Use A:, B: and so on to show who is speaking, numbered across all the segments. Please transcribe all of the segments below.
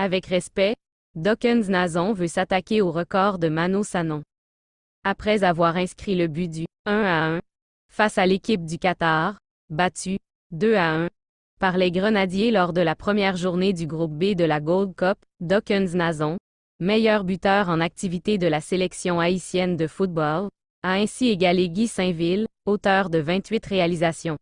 A: Avec respect, Dawkins Nazon veut s'attaquer au record de Mano Sanon. Après avoir inscrit le but du 1-1 face à l'équipe du Qatar, battue 2-1 par les Grenadiers lors de la première journée du groupe B de la Gold Cup, Dawkins Nazon, meilleur buteur en activité de la sélection haïtienne de football, a ainsi égalé Guy Sainville, auteur de 28 réalisations.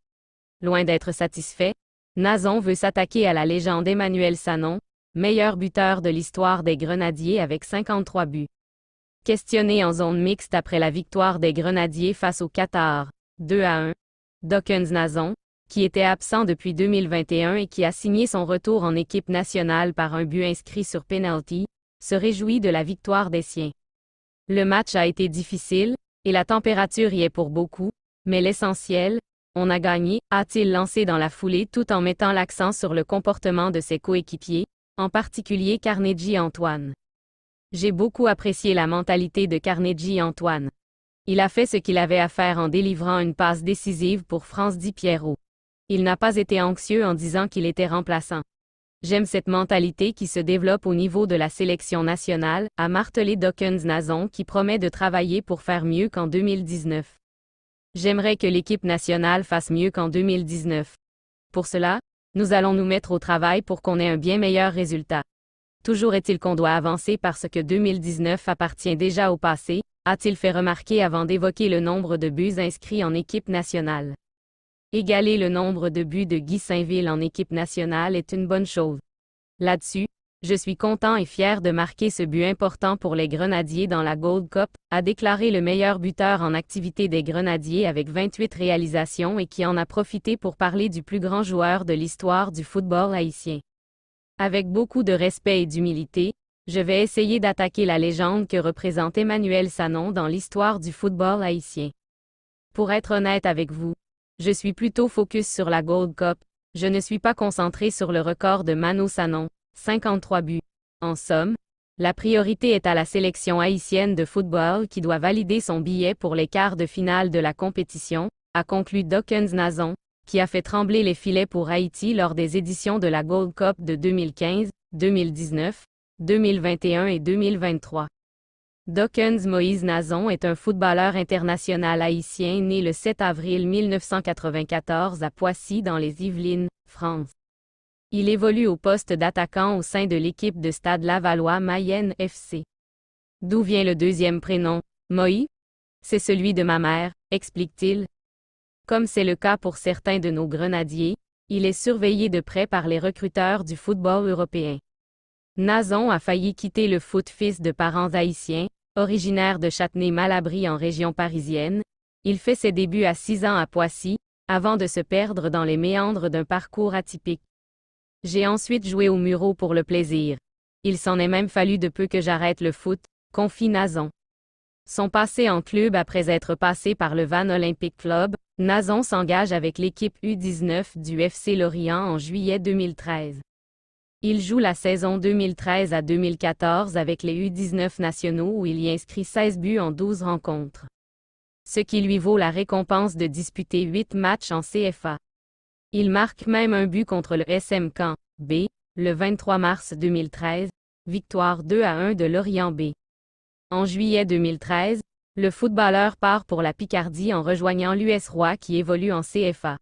A: Loin d'être satisfait, Nazon veut s'attaquer à la légende Emmanuel Sanon, meilleur buteur de l'histoire des Grenadiers avec 53 buts. Questionné en zone mixte après la victoire des Grenadiers face au Qatar, 2-1, Dawkins Nazon, qui était absent depuis 2021 et qui a signé son retour en équipe nationale par un but inscrit sur penalty, se réjouit de la victoire des siens. Le match a été difficile, et la température y est pour beaucoup, mais l'essentiel, on a gagné, a-t-il lancé dans la foulée tout en mettant l'accent sur le comportement de ses coéquipiers, en particulier Carnegie Antoine. J'ai beaucoup apprécié la mentalité de Carnegie Antoine. Il a fait ce qu'il avait à faire en délivrant une passe décisive pour France Di Piero. Il n'a pas été anxieux en disant qu'il était remplaçant. J'aime cette mentalité qui se développe au niveau de la sélection nationale, a martelé Dawkins Nazon qui promet de travailler pour faire mieux qu'en 2019. J'aimerais que l'équipe nationale fasse mieux qu'en 2019. Pour cela, nous allons nous mettre au travail pour qu'on ait un bien meilleur résultat. Toujours est-il qu'on doit avancer parce que 2019 appartient déjà au passé, a-t-il fait remarquer avant d'évoquer le nombre de buts inscrits en équipe nationale. Égaler le nombre de buts de Guy Sainville en équipe nationale est une bonne chose. Là-dessus, je suis content et fier de marquer ce but important pour les Grenadiers dans la Gold Cup, a déclaré le meilleur buteur en activité des Grenadiers avec 28 réalisations et qui en a profité pour parler du plus grand joueur de l'histoire du football haïtien. Avec beaucoup de respect et d'humilité, je vais essayer d'attaquer la légende que représente Emmanuel Sanon dans l'histoire du football haïtien. Pour être honnête avec vous, je suis plutôt focus sur la Gold Cup, je ne suis pas concentré sur le record de Mano Sanon, 53 buts. En somme, la priorité est à la sélection haïtienne de football qui doit valider son billet pour les quarts de finale de la compétition, a conclu Dawkins Nazon, qui a fait trembler les filets pour Haïti lors des éditions de la Gold Cup de 2015, 2019, 2021 et 2023. Dawkins Moïse Nazon est un footballeur international haïtien né le 7 avril 1994 à Poissy dans les Yvelines, France. Il évolue au poste d'attaquant au sein de l'équipe de Stade Lavallois Mayenne FC. D'où vient le deuxième prénom, Moïse? C'est celui de ma mère, explique-t-il. Comme c'est le cas pour certains de nos grenadiers, il est surveillé de près par les recruteurs du football européen. Nazon a failli quitter le foot fils de parents haïtiens, originaire de Châtenay-Malabry en région parisienne. Il fait ses débuts à 6 ans à Poissy, avant de se perdre dans les méandres d'un parcours atypique. J'ai ensuite joué au Mureau pour le plaisir. Il s'en est même fallu de peu que j'arrête le foot, confie Nazon. Son passé en club après être passé par le Vannes Olympic Club, Nazon s'engage avec l'équipe U19 du FC Lorient en juillet 2013. Il joue la saison 2013 à 2014 avec les U19 nationaux où il y inscrit 16 buts en 12 rencontres. Ce qui lui vaut la récompense de disputer 8 matchs en CFA. Il marque même un but contre le SM Caen B, le 23 mars 2013, victoire 2-1 de Lorient B. En juillet 2013, le footballeur part pour la Picardie en rejoignant l'US Roy qui évolue en CFA.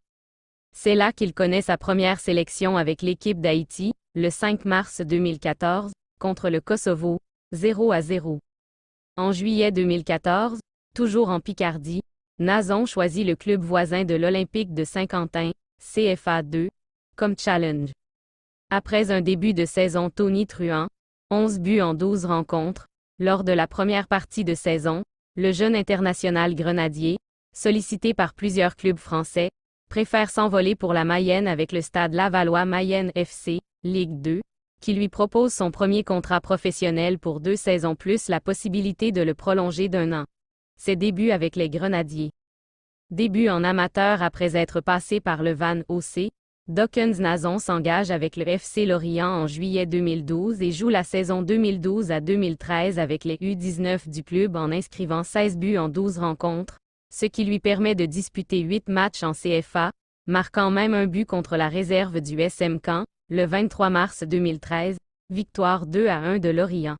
A: C'est là qu'il connaît sa première sélection avec l'équipe d'Haïti, le 5 mars 2014, contre le Kosovo, 0-0. En juillet 2014, toujours en Picardie, Nazon choisit le club voisin de l'Olympique de Saint-Quentin, CFA 2, comme challenge. Après un début de saison tonitruant, 11 buts en 12 rencontres, lors de la première partie de saison, le jeune international grenadier, sollicité par plusieurs clubs français, préfère s'envoler pour la Mayenne avec le Stade Lavallois Mayenne FC, Ligue 2, qui lui propose son premier contrat professionnel pour 2 saisons plus la possibilité de le prolonger d'1 an. Ses débuts avec les Grenadiers. Début en amateur après être passé par le Vannes OC, Dawkins Nazon s'engage avec le FC Lorient en juillet 2012 et joue la saison 2012 à 2013 avec les U19 du club en inscrivant 16 buts en 12 rencontres, ce qui lui permet de disputer 8 matchs en CFA, marquant même un but contre la réserve du SM Caen, le 23 mars 2013, victoire 2-1 de Lorient.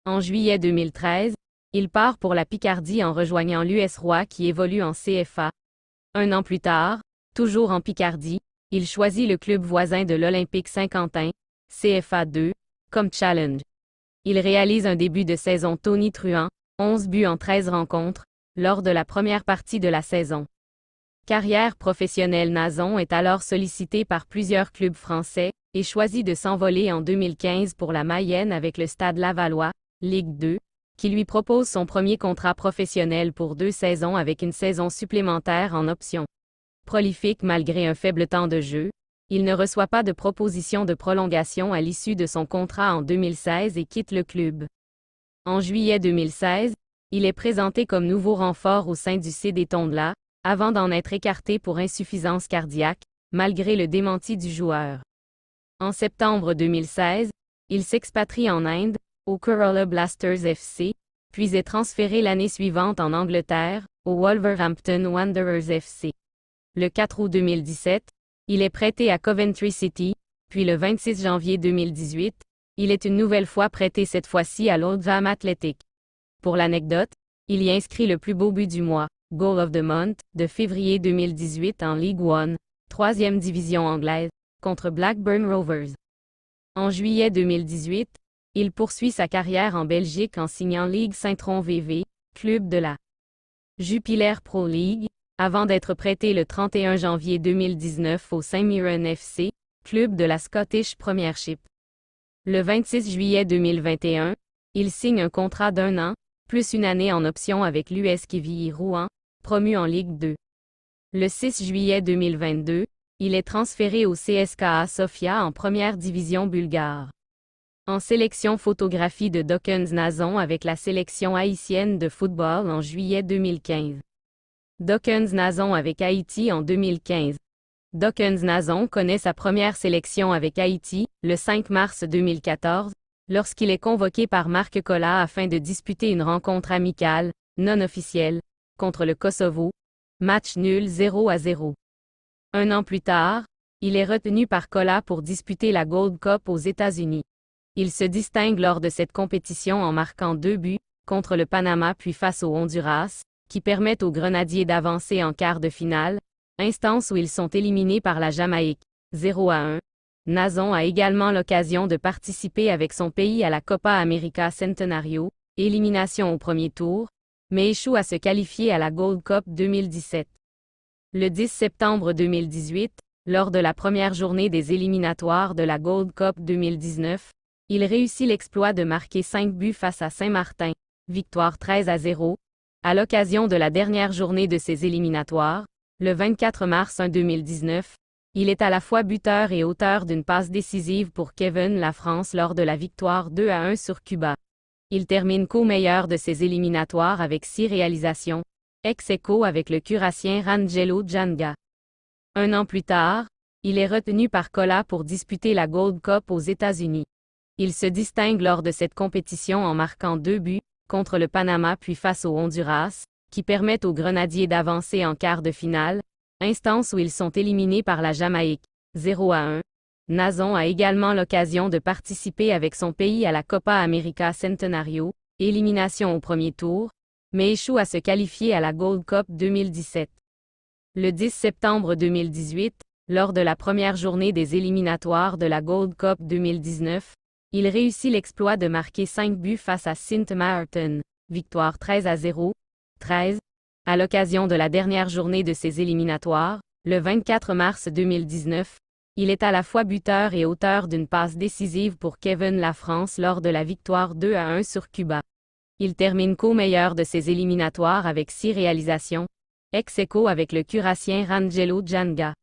A: En juillet 2013, il part pour la Picardie en rejoignant l'US Roy qui évolue en CFA. Un an plus tard, toujours en Picardie, il choisit le club voisin de l'Olympique Saint-Quentin, CFA 2, comme challenge. Il réalise un début de saison tonitruant, 11 buts en 13 rencontres, lors de la première partie de la saison. Carrière professionnelle. Nazon est alors sollicité par plusieurs clubs français, et choisit de s'envoler en 2015 pour la Mayenne avec le Stade Lavallois, Ligue 2, qui lui propose son premier contrat professionnel pour 2 saisons avec une saison supplémentaire en option. Prolifique malgré un faible temps de jeu, il ne reçoit pas de proposition de prolongation à l'issue de son contrat en 2016 et quitte le club. En juillet 2016, il est présenté comme nouveau renfort au sein du CD Tondela, avant d'en être écarté pour insuffisance cardiaque, malgré le démenti du joueur. En septembre 2016, il s'expatrie en Inde, au Kerala Blasters FC, puis est transféré l'année suivante en Angleterre, au Wolverhampton Wanderers FC. Le 4 août 2017, il est prêté à Coventry City, puis le 26 janvier 2018, il est une nouvelle fois prêté cette fois-ci à l'Oldham Athletic. Pour l'anecdote, il y inscrit le plus beau but du mois, Goal of the Month, de février 2018 en League One, 3e division anglaise, contre Blackburn Rovers. En juillet 2018, il poursuit sa carrière en Belgique en signant Ligue Saint-Tron VV, club de la Jupiler Pro League, avant d'être prêté le 31 janvier 2019 au St Mirren FC, club de la Scottish Premiership. Le 26 juillet 2021, il signe un contrat d'1 an, plus une année en option avec l'US Quevilly Rouen, promu en Ligue 2. Le 6 juillet 2022, il est transféré au CSKA Sofia en première division bulgare. En sélection photographie de Dokens Nazon avec la sélection haïtienne de football en juillet 2015. Dokens Nazon avec Haïti en 2015. Dokens Nazon connaît sa première sélection avec Haïti, le 5 mars 2014, lorsqu'il est convoqué par Marc Colla afin de disputer une rencontre amicale, non officielle, contre le Kosovo. Match nul 0-0. Un an plus tard, il est retenu par Colla pour disputer la Gold Cup aux États-Unis. Il se distingue lors de cette compétition en marquant 2 buts, contre le Panama puis face au Honduras, qui permettent aux Grenadiers d'avancer en quart de finale, instance où ils sont éliminés par la Jamaïque, 0-1. Nazon a également l'occasion de participer avec son pays à la Copa América Centenario, élimination au premier tour, mais échoue à se qualifier à la Gold Cup 2017. Le 10 septembre 2018, lors de la première journée des éliminatoires de la Gold Cup 2019, il réussit l'exploit de marquer 5 buts face à Saint-Martin, victoire 13-0, à l'occasion de la dernière journée de ces éliminatoires, le 24 mars 2019, il est à la fois buteur et auteur d'une passe décisive pour Kevin La France lors de la victoire 2-1 sur Cuba. Il termine co-meilleur de ces éliminatoires avec 6 réalisations, ex-aequo avec le Curaçien Rangelo Djanga. Un an plus tard, il est retenu par Colla pour disputer la Gold Cup aux États-Unis. Il se distingue lors de cette compétition en marquant 2 buts, contre le Panama puis face au Honduras, qui permettent aux Grenadiers d'avancer en quart de finale, instance où ils sont éliminés par la Jamaïque, 0-1. Nazon a également l'occasion de participer avec son pays à la Copa América Centenario, élimination au premier tour, mais échoue à se qualifier à la Gold Cup 2017. Le 10 septembre 2018, lors de la première journée des éliminatoires de la Gold Cup 2019, il réussit l'exploit de marquer 5 buts face à Sint Maarten, victoire 13-0, 13, à l'occasion de la dernière journée de ces éliminatoires, le 24 mars 2019, il est à la fois buteur et auteur d'une passe décisive pour Kevin La France lors de la victoire 2-1 sur Cuba. Il termine co-meilleur de ces éliminatoires avec 6 réalisations, ex-aequo avec le Curaçien Rangelo Djanga.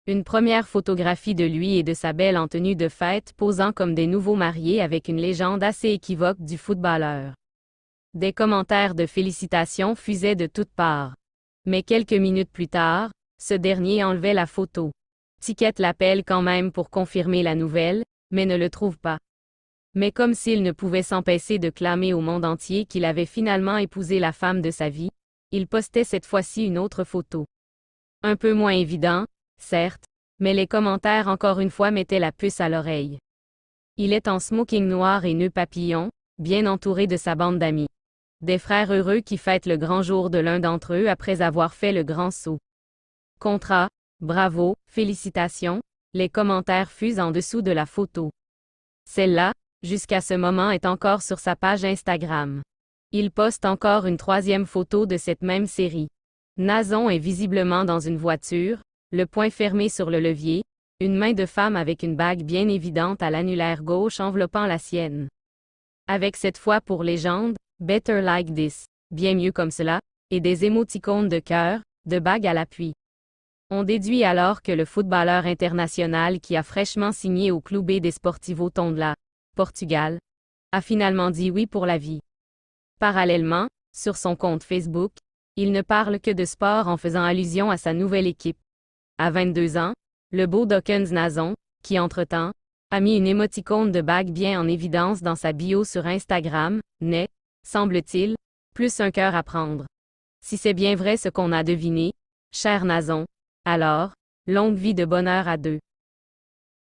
A: Une première photographie de lui et de sa belle en tenue de fête posant comme des nouveaux mariés avec une légende assez équivoque du footballeur. Des commentaires de félicitations fusaient de toutes parts. Mais quelques minutes plus tard, ce dernier enlevait la photo. Ticket l'appelle quand même pour confirmer la nouvelle, mais ne le trouve pas. Mais comme s'il ne pouvait s'empêcher de clamer au monde entier qu'il avait finalement épousé la femme de sa vie, il postait cette fois-ci une autre photo. Un peu moins évident, certes, mais les commentaires encore une fois mettaient la puce à l'oreille. Il est en smoking noir et nœud papillon, bien entouré de sa bande d'amis. Des frères heureux qui fêtent le grand jour de l'un d'entre eux après avoir fait le grand saut. Contrat, bravo, félicitations, les commentaires fusent en dessous de la photo. Celle-là, jusqu'à ce moment est encore sur sa page Instagram. Il poste encore une troisième photo de cette même série. Nazon est visiblement dans une voiture, le poing fermé sur le levier, une main de femme avec une bague bien évidente à l'annulaire gauche enveloppant la sienne. Avec cette fois pour légende, Better like this, bien mieux comme cela, et des émoticônes de cœur, de bagues à l'appui. On déduit alors que le footballeur international qui a fraîchement signé au Clube Desportivo Tondela, Portugal, a finalement dit oui pour la vie. Parallèlement, sur son compte Facebook, il ne parle que de sport en faisant allusion à sa nouvelle équipe. À 22 ans, le beau Dokens Nazon, qui entre-temps, a mis une émoticône de bague bien en évidence dans sa bio sur Instagram, n'est, semble-t-il, plus un cœur à prendre. Si c'est bien vrai ce qu'on a deviné, cher Nazon, alors, longue vie de bonheur à deux.